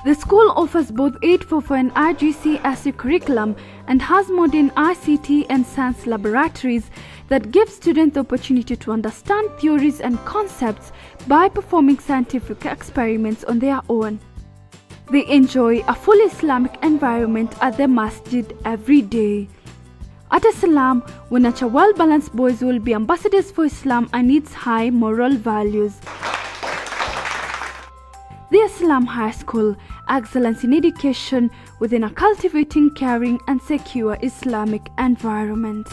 The school offers both 844 and IGCSE curriculum and has modern ICT and science laboratories that give students the opportunity to understand theories and concepts by performing scientific experiments on their own. They enjoy a full Islamic environment at the Masjid every day. At Salaam, we nurture well-balanced boys who will be ambassadors for Islam and its high moral values. The Salaam High School excels in education within a cultivating, caring and secure Islamic environment.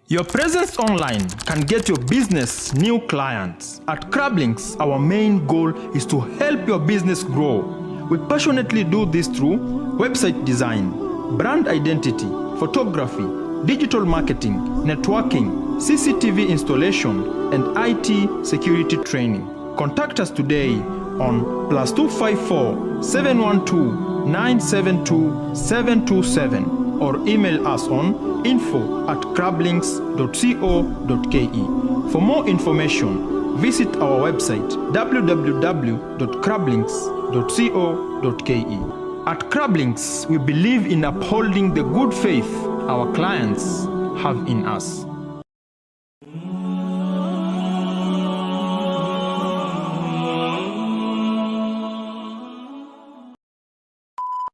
Your presence online can get your business new clients. At Crablinks, our main goal is to help your business grow. We passionately do this through website design, brand identity, photography, digital marketing, networking, CCTV installation, and IT security training. Contact us today on +254 712 972 727 or email us on info@crablinks.co.ke. For more information, visit our website www.crablinks.co.ke. At Crablinks, we believe in upholding the good faith our clients have in us.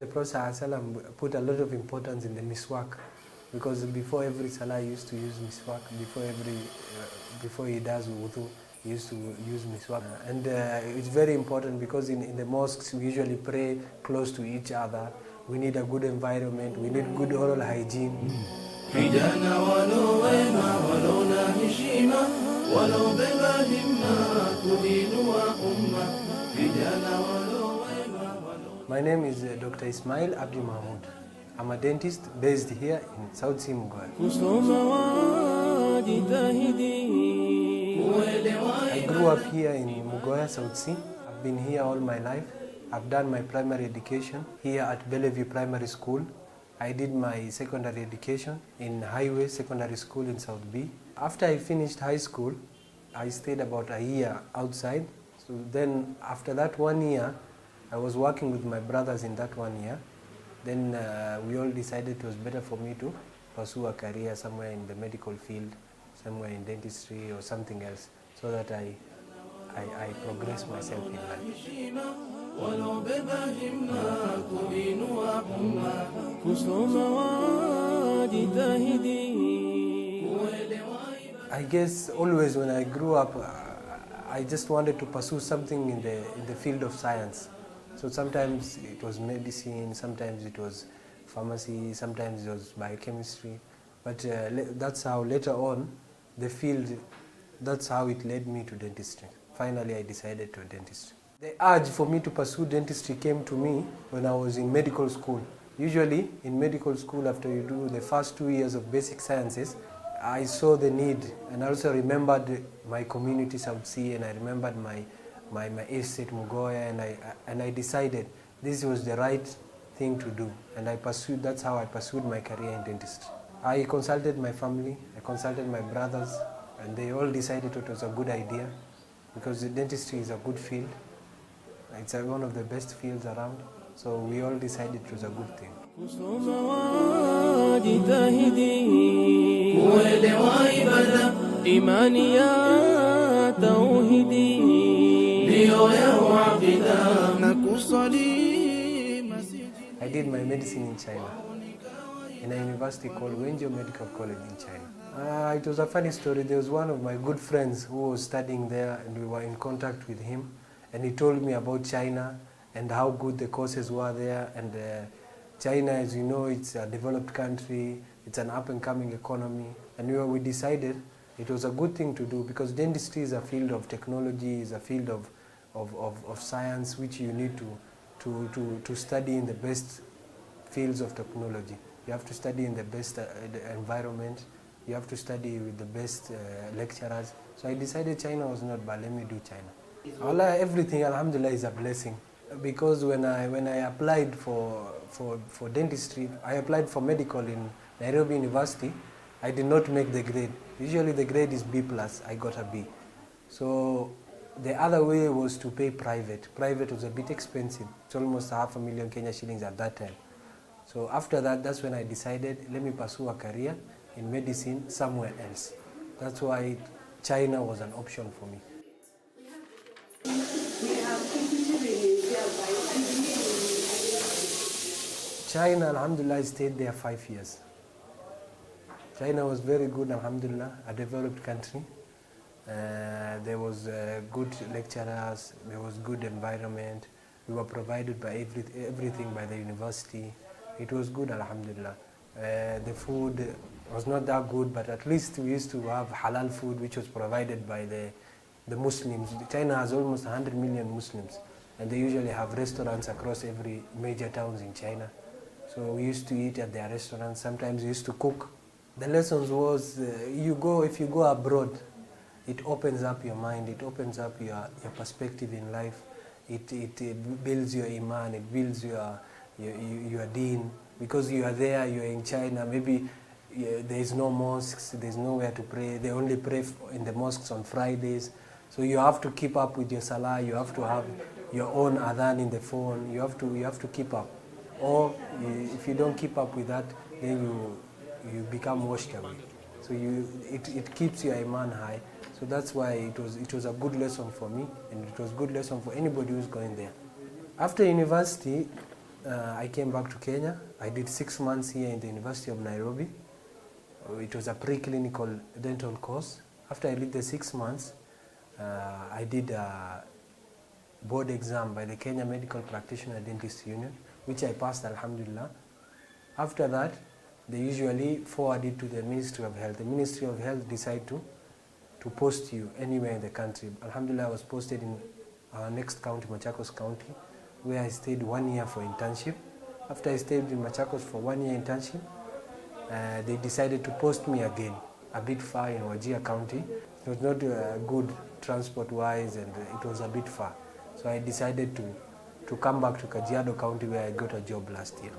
The Prophet ﷺ put a lot of importance in the miswak, because before every salah he used to use miswak. Before he does wudu, he used to use miswak. And it's very important because in the mosques we usually pray close to each other. We need a good environment, we need good oral hygiene. My name is Dr. Ismail Abdi Mahmoud. I'm a dentist based here in South Sea, Mugoya. I grew up here in Mugoya, South Sea. I've been here all my life. I've done my primary education here at Bellevue Primary School. I did my secondary education in Highway Secondary School in South B. After I finished high school, I stayed about a year outside. So then after that 1 year, I was working with my brothers in that 1 year. Then we all decided it was better for me to pursue a career somewhere in the medical field, somewhere in dentistry or something else, so that I progress myself in life. I guess always when I grew up, I just wanted to pursue something in the field of science. So sometimes it was medicine, sometimes it was pharmacy, sometimes it was biochemistry. But that's how later on, the field, that's how it led me to dentistry. Finally, I decided to dentistry. The urge for me to pursue dentistry came to me when I was in medical school. Usually, in medical school, after you do the first 2 years of basic sciences, I saw the need, and I also remembered my community South Sea, and I remembered my estate Mugoya, and I decided this was the right thing to do, and that's how I pursued my career in dentistry. I consulted my family, I consulted my brothers, and they all decided it was a good idea, because the dentistry is a good field. It's one of the best fields around, so we all decided it was a good thing. I did my medicine in China, in a university called Wenzhou Medical College in China. It was a funny story. There was one of my good friends who was studying there, and we were in contact with him, and he told me about China and how good the courses were there. And China, as you know, it's a developed country, it's an up-and-coming economy, and we decided it was a good thing to do, because dentistry is a field of technology, is a field of science, which you need to study in the best fields of technology. You have to study in the best environment, you have to study with the best lecturers. So I decided China was not bad, let me do China. Allah, everything, alhamdulillah, is a blessing. Because when I applied for dentistry, I applied for medical in Nairobi University. I did not make the grade. Usually the grade is B+, I got a B. So The other way was to pay private. Private was a bit expensive. It's almost 500,000 Kenya shillings at that time. So after that, that's when I decided, let me pursue a career in medicine somewhere else. That's why China was an option for me. China, alhamdulillah, I stayed there 5 years. China was very good, alhamdulillah, a developed country. There was good lecturers, there was good environment. We were provided by everything by the university. It was good, alhamdulillah. The food was not that good, but at least we used to have halal food, which was provided by the Muslims. China has almost 100 million Muslims, and they usually have restaurants across every major towns in China. So we used to eat at their restaurants. Sometimes we used to cook. The lessons was, if you go abroad, it opens up your mind, it opens up your perspective in life. It builds your iman, it builds your deen. Because you are there, you are in China, maybe there is no mosques, there is nowhere to pray. They only pray in the mosques on Fridays. So you have to keep up with your salah, you have to have your own adhan in the phone, you have to keep up. Or if you don't keep up with that, then you become washed away. So it keeps your iman high. So that's why it was a good lesson for me, and it was a good lesson for anybody who's going there. After university, I came back to Kenya. I did 6 months here in the University of Nairobi. It was a preclinical dental course. After I did the 6 months, I did a board exam by the Kenya Medical Practitioner Dentist Union, which I passed, alhamdulillah. After that, they usually forward it to the Ministry of Health. The Ministry of Health decide to post you anywhere in the country. Alhamdulillah, I was posted in our next county, Machakos County, where I stayed 1 year for internship. After I stayed in Machakos for 1 year internship, they decided to post me again, a bit far in Wajir County. It was not good transport-wise, and it was a bit far. So I decided to come back to Kajiado County, where I got a job last year.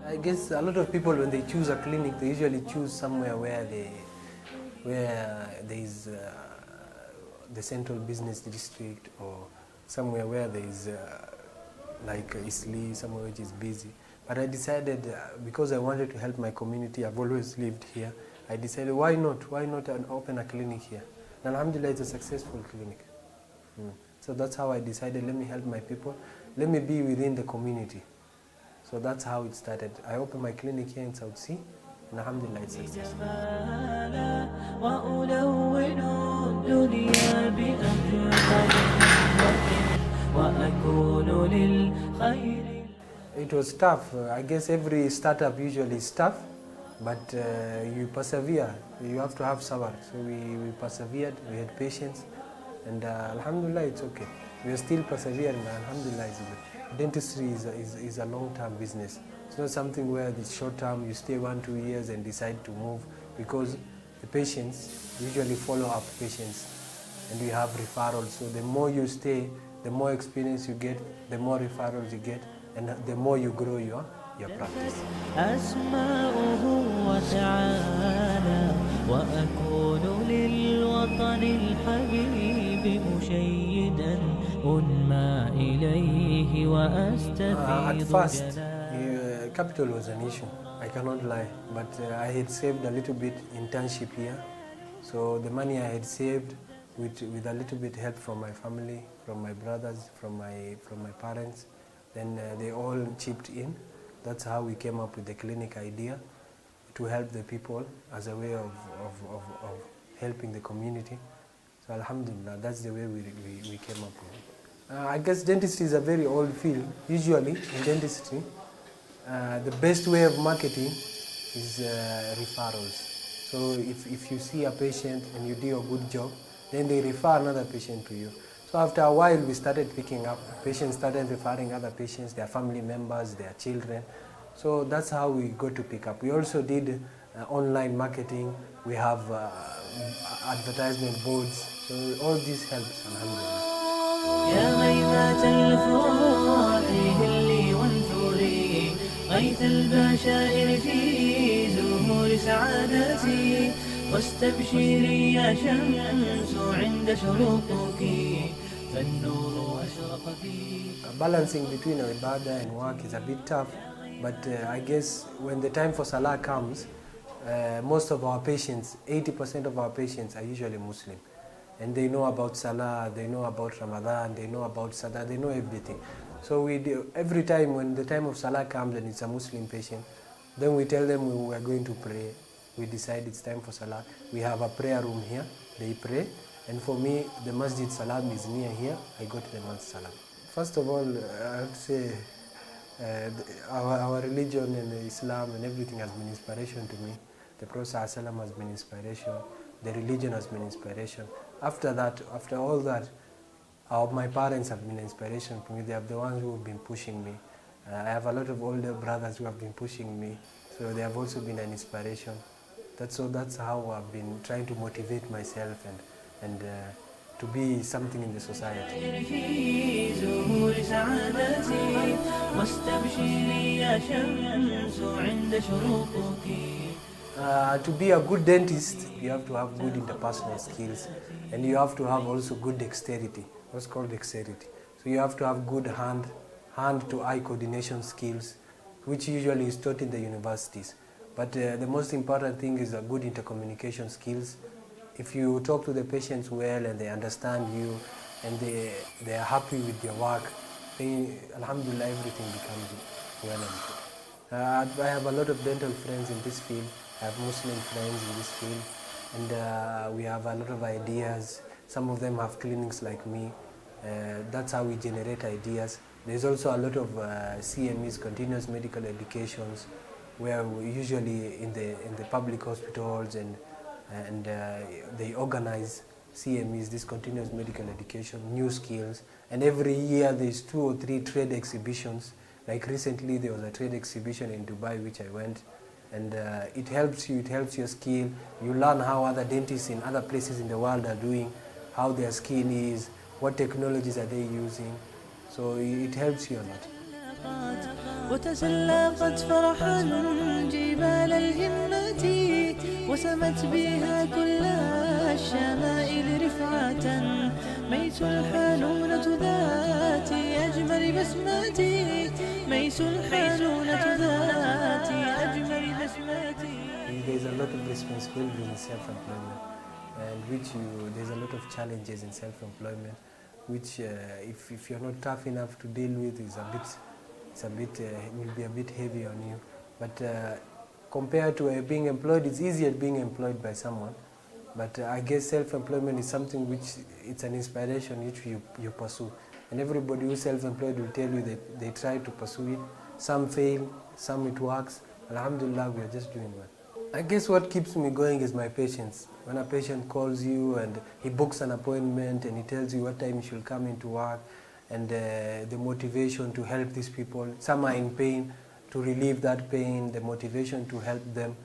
I guess a lot of people, when they choose a clinic, they usually choose somewhere where there is the central business district, or somewhere where there is like Isli, somewhere which is busy. But I decided, because I wanted to help my community, I've always lived here, I decided, why not open a clinic here? And alhamdulillah, it's a successful clinic. So that's how I decided, let me help my people, let me be within the community. So that's how it started. I opened my clinic here in South Sea, and alhamdulillah, it's successful. It was tough. I guess every startup usually is tough, but you persevere. You have to have sabr. So we persevered, we had patience, and alhamdulillah, it's okay. We are still persevering, but alhamdulillah, it's good. Dentistry is a long-term business. It's not something where it's short-term, you stay 1-2 years and decide to move, because the patients usually follow up patients, and we have referrals. So the more you stay, the more experience you get, the more referrals you get, and the more you grow your practice. At first, capital was an issue, I cannot lie, but I had saved a little bit internship here. So the money I had saved, with a little bit help from my family, from my brothers, from my parents, then they all chipped in. That's how we came up with the clinic idea, to help the people as a way of helping the community. So alhamdulillah, that's the way we came up with it. I guess dentistry is a very old field. Usually in dentistry, the best way of marketing is referrals. So if you see a patient and you do a good job, then they refer another patient to you. So after a while, we started picking up. Patients started referring other patients, their family members, their children. So that's how we got to pick up. We also did online marketing. We have advertisement boards. So all this helps, alhamdulillah. يا غيث الفرح هلي وانثري غيث البشائر في زهور سعادتي واستبشري يا شمس عند شروقك فالنور أشرق فيك. Balancing between ibadah and work is a bit tough, but I guess when the time for Salah comes, most of our patients, 80% of our patients are usually Muslim. And they know about Salah, they know about Ramadan, they know about Salah, they know everything. So we do, every time when the time of Salah comes and it's a Muslim patient, then we tell them we are going to pray. We decide it's time for Salah. We have a prayer room here, they pray. And for me, the Masjid Salaam is near here. I go to the Masjid Salaam. First of all, I have to say our religion and Islam and everything has been inspiration to me. The Prophet ﷺ has been inspiration. The religion has been inspiration. After that, after all that, my parents have been inspiration for me. They are the ones who have been pushing me. I have a lot of older brothers who have been pushing me. So they have also been an inspiration. That's how I've been trying to motivate myself and to be something in the society. To be a good dentist, you have to have good interpersonal skills, and you have to have also good dexterity. What's called dexterity? So you have to have good hand-to-eye coordination skills, which usually is taught in the universities. But the most important thing is a good intercommunication skills. If you talk to the patients well and they understand you and they are happy with your work, then alhamdulillah everything becomes well and good. I have a lot of dental friends in this field. I have Muslim friends in this field, and we have a lot of ideas. Some of them have clinics like me. That's how we generate ideas. There's also a lot of CMEs, continuous medical educations, where we usually in the public hospitals and they organize CMEs, this continuous medical education, new skills, and every year there's 2 or 3 trade exhibitions. Like recently there was a trade exhibition in Dubai which I went, and it helps you, it helps your skill. You learn how other dentists in other places in the world are doing, how their skill is, what technologies are they using. So it helps you a lot. وتسلقت فرحا جبال الهمة وسمت بها كل الشمائل رفعة ميس الحانونة ذات أجمل بسمتي ميس الحانونة ذات أجمل بسمتي. There's a lot of responsibility in self-employment, and there's a lot of challenges in self-employment, which if you're not tough enough to deal with, will be a bit heavy on you. But compared to being employed, it's easier being employed by someone. But I guess self-employment is something which it's an inspiration which you pursue. And everybody who's self-employed will tell you that they try to pursue it. Some fail, some it works. Alhamdulillah, we are just doing well. I guess what keeps me going is my patients. When a patient calls you and he books an appointment and he tells you what time you should come into work, and the motivation to help these people. Some are in pain, to relieve that pain, the motivation to help them.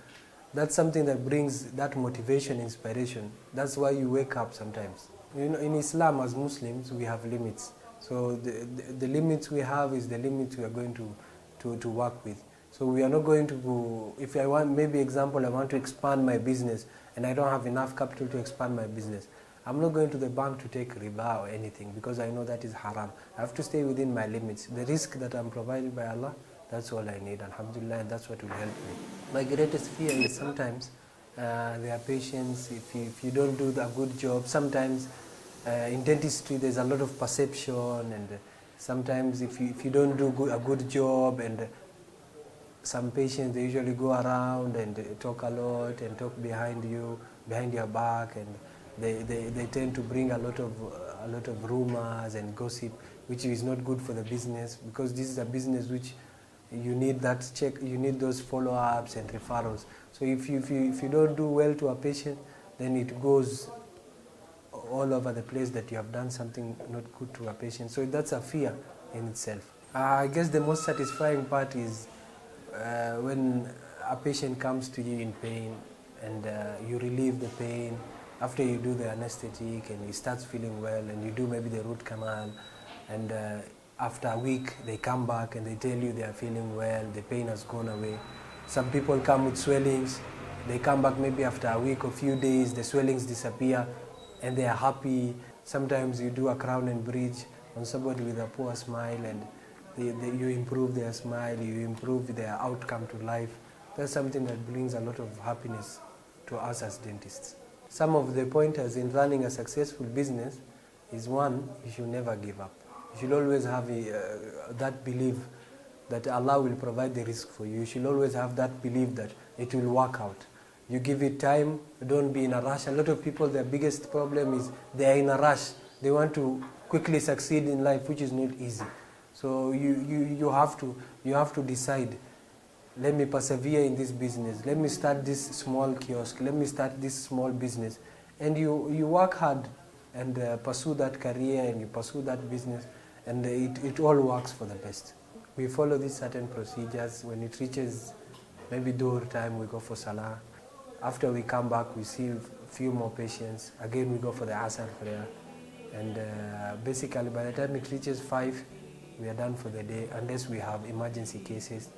That's something that brings that motivation, inspiration. That's why you wake up sometimes. You know, in Islam, as Muslims, we have limits. So the limits we have is the limits we are going to work with. So we are not going to go, if I want, maybe example, I want to expand my business and I don't have enough capital to expand my business. I'm not going to the bank to take riba or anything because I know that is haram. I have to stay within my limits. The risk that I'm provided by Allah, that's all I need, alhamdulillah, and that's what will help me. My greatest fear is sometimes there are patients, if you don't do a good job, sometimes in dentistry there's a lot of perception, and sometimes if you don't do a good job, and some patients, they usually go around and talk a lot and talk behind your back, and they tend to bring a lot of rumors and gossip, which is not good for the business, because this is a business which you need that check, you need those follow-ups and referrals. So if you don't do well to a patient, then it goes all over the place that you have done something not good to a patient. So that's a fear in itself. I guess the most satisfying part is when a patient comes to you in pain and you relieve the pain, after you do the anesthetic and he starts feeling well and you do maybe the root canal, and after a week they come back and they tell you they are feeling well, the pain has gone away. Some people come with swellings, they come back maybe after a week or few days, the swellings disappear and they are happy. Sometimes you do a crown and bridge on somebody with a poor smile and you improve their smile, you improve their outcome to life. That's something that brings a lot of happiness to us as dentists. Some of the pointers in running a successful business is, one, you should never give up. You should always have that belief that Allah will provide the risk for you. You should always have that belief that it will work out. You give it time, don't be in a rush. A lot of people, their biggest problem is they are in a rush. They want to quickly succeed in life, which is not easy. So you have to decide, let me persevere in this business, let me start this small kiosk, let me start this small business. And you work hard and pursue that career and you pursue that business, and it all works for the best. We follow these certain procedures. When it reaches maybe Dhuhr time, we go for Salah. After we come back, we see a few more patients. Again, we go for the Asr prayer. And basically, by the time it reaches 5, we are done for the day, unless we have emergency cases.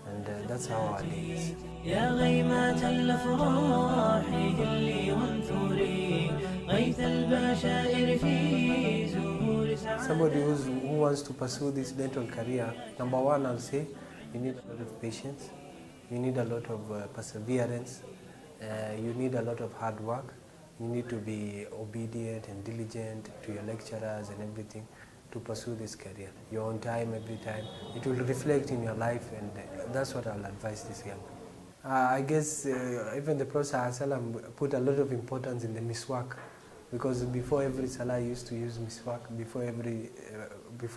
And that's how our day is. يا غيمة الأفراح هلي وانثري غيث البشائر في زهور سعادة. Somebody who wants to pursue this dental career, number one, I'll say, you need a lot of patience, you need a lot of perseverance, you need a lot of hard work, you need to be obedient and diligent to your lecturers and everything to pursue this career. You're on time every time. It will reflect in your life, and that's what I'll advise this young people. I guess even the Prophet ﷺ put a lot of importance in the miswak, because before every salah he used to use miswak. Before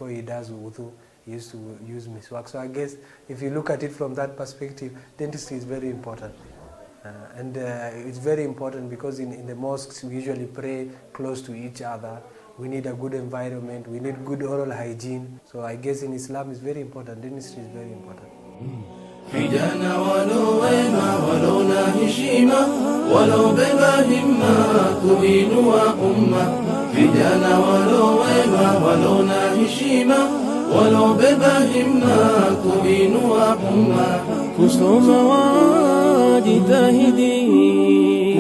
he does wudu, he used to use miswak. So I guess if you look at it from that perspective, dentistry is very important. And it's very important because in the mosques we usually pray close to each other. We need a good environment, we need good oral hygiene. So I guess in Islam it's very important, dentistry is very important. حجانا ولو ويما ولو ناهشيما ولو بباهما تبين وأمة حجانا ولو ويما ولو ناهشيما ولو بباهما تبين وأمة كسر مواد تاهدي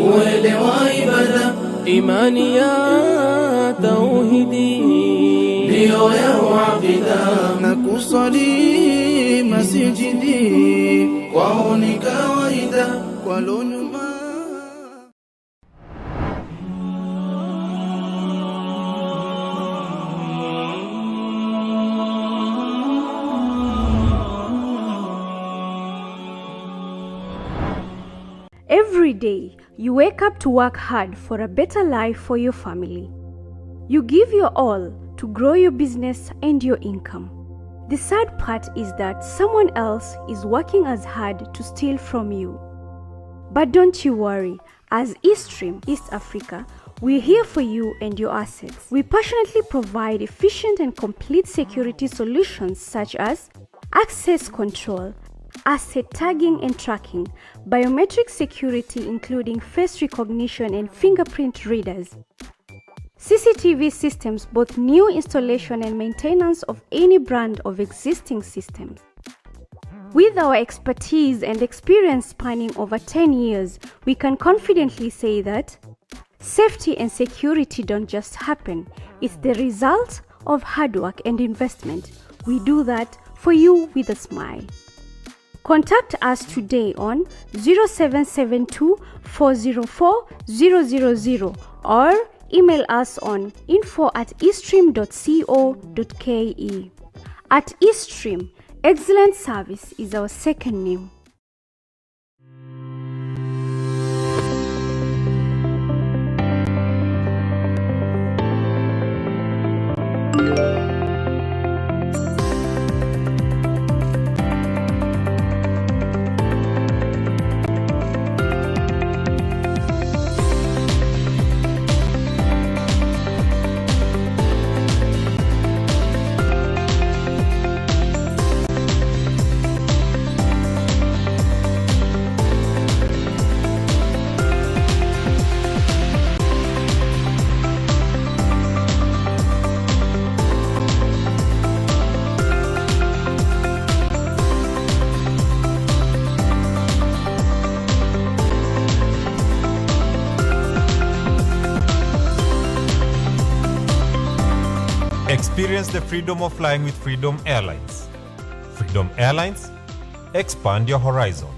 ويل وعبادة إيمانيا توحيدي ليو يا عبدا nakusali masjidi kwao ni kawaida kwalo nyuma. Every day, you wake up to work hard for a better life for your family. You give your all to grow your business and your income. The sad part is that someone else is working as hard to steal from you. But don't you worry, as eStream East Africa, we're here for you and your assets. We passionately provide efficient and complete security solutions such as access control, asset tagging and tracking, biometric security including face recognition and fingerprint readers, CCTV systems, both new installation and maintenance of any brand of existing systems. With our expertise and experience spanning over 10 years, we can confidently say that safety and security don't just happen. It's the result of hard work and investment. We do that for you with a smile. Contact us today on 0772 404 000 or email us on info@estream.co.ke. At eStream, excellent service is our second name. Experience the freedom of flying with Freedom Airlines. Freedom Airlines, expand your horizons.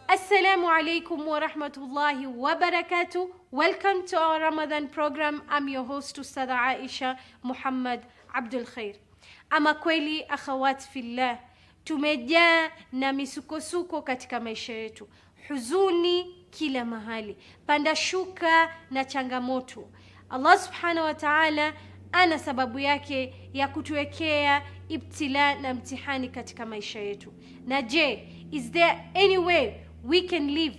Assalamu alaikum wa rahmatullahi wa barakatuh. Welcome to our Ramadan program. I'm your host Ustadha Aisha Muhammad Abdul Khair. Ama kweli akhawat fillah, tumejaa na misukosuko katika maisha yetu, huzuni kila mahali, panda shuka na changamoto. Allah subhanahu wa ta'ala ana sababu yake ya kutuwekea ibtila na mtihani katika maisha yetu. Na je, is there any way we can live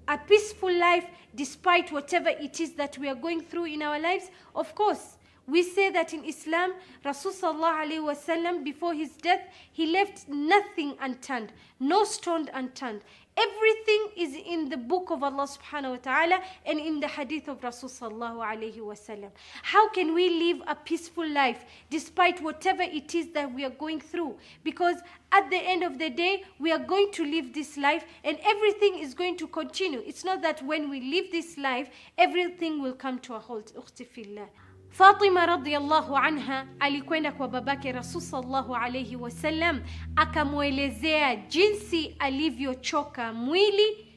a peaceful life despite whatever it is that we are going through in our lives? Of course. We say that in Islam, Rasul sallallahu alaihi wasallam, before his death, he left nothing unturned, no stone unturned. Everything is in the book of Allah subhanahu wa ta'ala and in the hadith of Rasul sallallahu alaihi wasallam. How can we live a peaceful life despite whatever it is that we are going through? Because at the end of the day, we are going to live this life and everything is going to continue. It's not that when we live this life, everything will come to a halt. Ukhti fillah. Fatima radhiyallahu anha alikwenda kwa babake Rasul sallallahu alayhi wasallam, akamwelezea jinsi alivyochoka mwili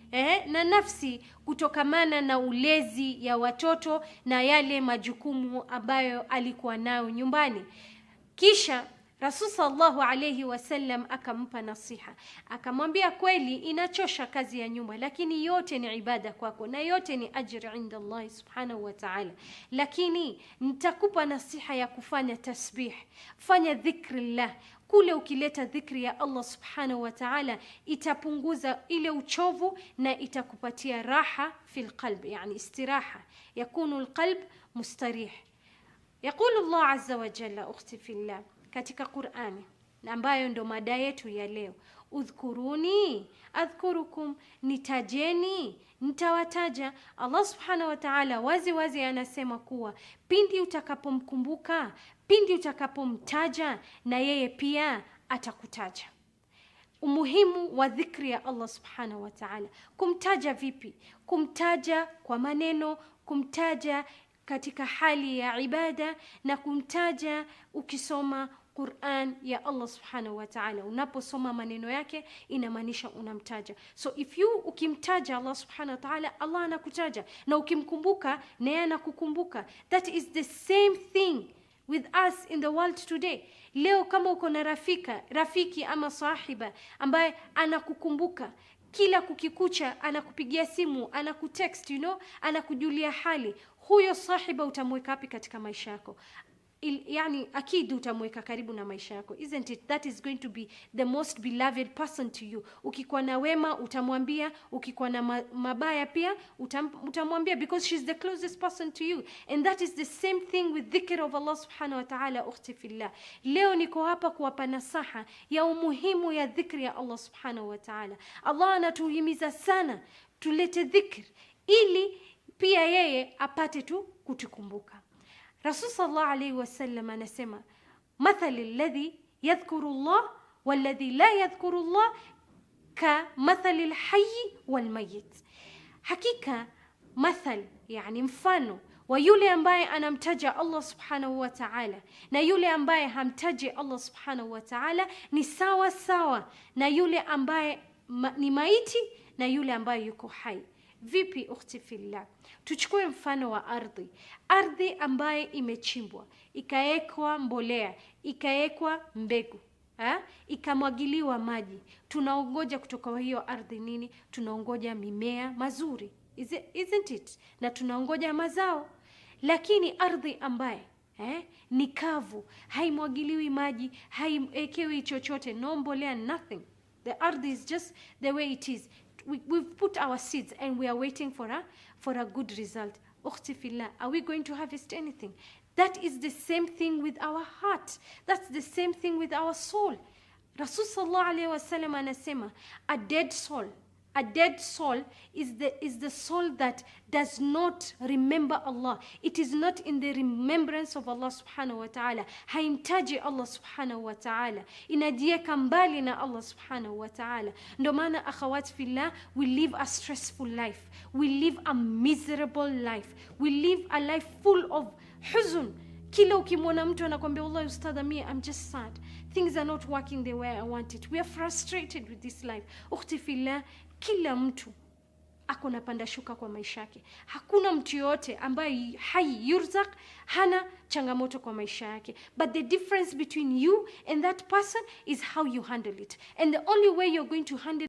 na nafsi kutokamana na ulezi ya watoto na yale majukumu ambayo alikuwa nayo nyumbani. Kisha Rasul sallallahu alayhi wasallam akampa nasiha, akamwambia kweli inachosha kazi ya nyumba, lakini yote ni ibada kwako na yote ni ajri inda Allah subhanahu wa ta'ala. Lakini nitakupa nasiha ya kufanya tasbih, fanya dhikrillah. Kule ukileta dhikri ya Allah subhanahu wa ta'ala itapunguza ile uchovu na itakupatia raha fil qalb, yani istiraha, yakunu alqalb mustarih. Yaqulu Allah azza wa jalla, ukhti fillah, katika Qur'ani ambayo ndo mada yetu ya leo, udhkuruni adhkurukum, nitajeni nitawataja. Allah subhanahu wa ta'ala wazi wazi anasema kuwa pindi utakapomkumbuka, pindi utakapomtaja, na yeye pia atakutaja. Umuhimu wa dhikri ya Allah subhanahu wa ta'ala. Kumtaja vipi? Kumtaja kwa maneno, kumtaja katika hali ya ibada, na kumtaja ukisoma Qur'an ya Allah subhanahu wa ta'ala. Unaposoma maneno yake inamaanisha unamtaja. So if you ukimtaja Allah subhanahu wa ta'ala, Allah anakutaja, na ukimkumbuka na yeye anakukumbuka. That is the same thing with us in the world today. Leo kama uko na rafiki ama sahiba ambaye anakukumbuka, kila kukikucha anakupigia simu, anakutext, anakujulia hali, huyo sahiba utamweka wapi katika maisha yako? Yani akidi utamweka karibu na maisha yako, isn't it? That is going to be the most beloved person to you. Ukikuwa na wema utamwambia, ukikuwa na mabaya pia utamwambia, because she's the closest person to you. And that is the same thing with dhikr of Allah subhanahu wa ta'ala. Ukhti fillah, leo niko hapa kuwapa nasaha ya umuhimu ya dhikri ya Allah subhanahu wa ta'ala. Allah anatuhimiza sana tulete dhikr ili pia yeye apate tu kutukumbuka. Rasul sallallahu alayhi wasallam anasema, mathali alladhi yadhkuru Allah walladhi la yadhkuru Allah ka mathali alhayy walmayit. Hakika mathal, yani mfano wa yule ambaye anamtaja Allah subhanahu wa ta'ala na yule ambaye hamtaji Allah subhanahu wa ta'ala ni sawa sawa na yule ambaye ni maiti na yule ambaye yuko hai. Vipi ukhti fillah? Tuchukue mfano wa ardhi ambaye imechimbwa, ikaekwa mbolea, ikaekwa mbegu, ikamwagiliwa maji. Tunaongoja kutoka kwa hiyo ardhi nini? Tunaongoja mimea mazuri, isn't it? Na tunaongoja mazao. Lakini ardhi ambaye ni kavu, haimwagiliwi maji, haiekewi chochote, no mbolea, nothing. The earth is just the way it is. We've put our seeds and we are waiting for a good result. Ukhti fillah, are we going to harvest anything? That is the same thing with our heart. That's the same thing with our soul. Rasul sallallahu alayhi wasallam anasema, a dead soul is the soul that does not remember Allah. It is not in the remembrance of Allah subhanahu wa ta'ala. Haimtaji Allah subhanahu wa ta'ala. Inajieka mbali na Allah subhanahu wa ta'ala. Ndo maana akhawat fillah, we live a stressful life. We live a miserable life. We live a life full of huzun. Kila ukimwona mtu anakuambia, wallahi ustadha, mimi I'm just sad. Things are not working the way I want it. We are frustrated with this life. Ukhti fillah, kila mtu ako na panda shuka kwa maisha yake. Hakuna mtu yote ambaye yurzak hana changamoto kwa maisha yake. But the difference between you and that person is how you handle it. And the only way you're going to handle